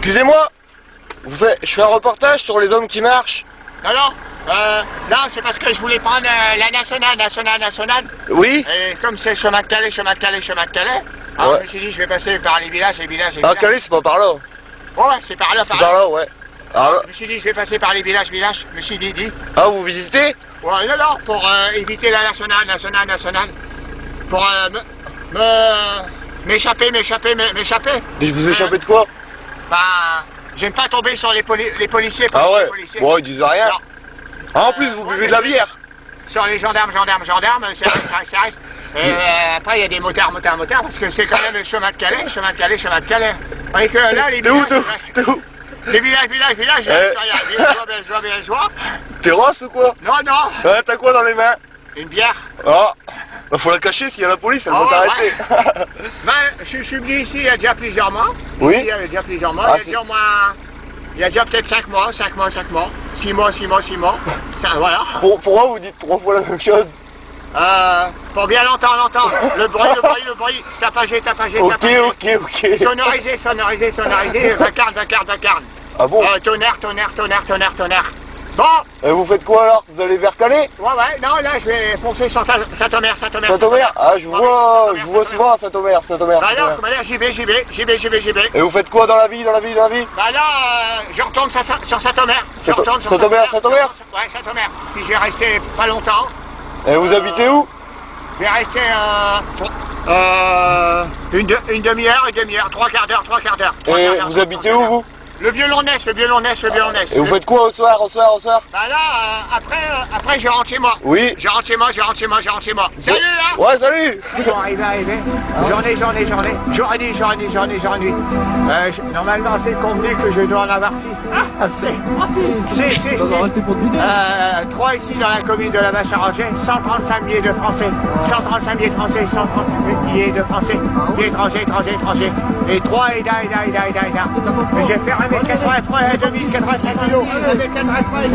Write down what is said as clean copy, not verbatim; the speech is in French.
Excusez-moi, je fais un reportage sur les hommes qui marchent. Alors, là, c'est parce que je voulais prendre la nationale. Oui. Et comme c'est chemin de Calais, alors Ouais. je me suis dit, je vais passer par les villages. Ah, Calais, c'est pas par là. Ouais, c'est par là, C'est par là, ouais. Alors, je me suis dit, je vais passer par les villages. Je me suis dit. Ah, vous visitez? Ouais, non, pour éviter la nationale. Pour m'échapper. Mais je vous échappez de quoi? Bah, j'aime pas tomber sur les policiers. Ah ouais. Policiers. Bon, ils disent rien. Alors, Ah, en plus, vous buvez de la bière. sur les gendarmes, ça reste. Et après, il y a des motards, parce que c'est quand même le chemin de Calais. Et que là, les T'es où, villages, t'es où? les villages, villageois. T'es Ross ou quoi? Non, Ouais, t'as quoi dans les mains? une bière. Ah, bah faut la cacher, s'il y a la police, elle va ouais, t'arrêter. Ben, je suis venu ici il y a déjà plusieurs mois. Oui. Il y a déjà plusieurs mois. Ah, il y a déjà peut-être 5 mois. 6 mois. Ça, voilà. Pourquoi vous dites 3 fois la même chose? Pour bien l'entendre. Le bruit. Tapagé. Ok. Sonorisé. Vacarme. Ah bon? Tonnerre. Bon, Et vous faites quoi alors? Vous allez vers Calais? ouais, non, là, je vais foncer sur Saint-Omer. Saint-Omer? Ah, je vois souvent à Saint-Omer. Bah là, j'y vais. Et vous faites quoi dans la vie? Bah là, je retourne sur Saint-Omer. Saint-Omer? Ouais, Saint-Omer. Puis je vais rester pas longtemps. Et vous habitez où? Je vais rester une demi-heure, 3 quarts d'heure. Et vous habitez où vous? Le violonnès. Et vous faites quoi au soir? Bah là, après je rentre chez moi. Oui. Je rentre chez moi. Salut là. Ouais, salut. Bon, arrivé. Journée. Normalement, c'est convenu que je dois en avoir 6. Ah, c'est 3 ici dans la commune de la Vache-à-Ranger, 135 billets de français, 135 billets de français, billets étrangers, et 3 Aida. J'ai fait 1m83 et 2085 kg. 1m83 et 2085 kg.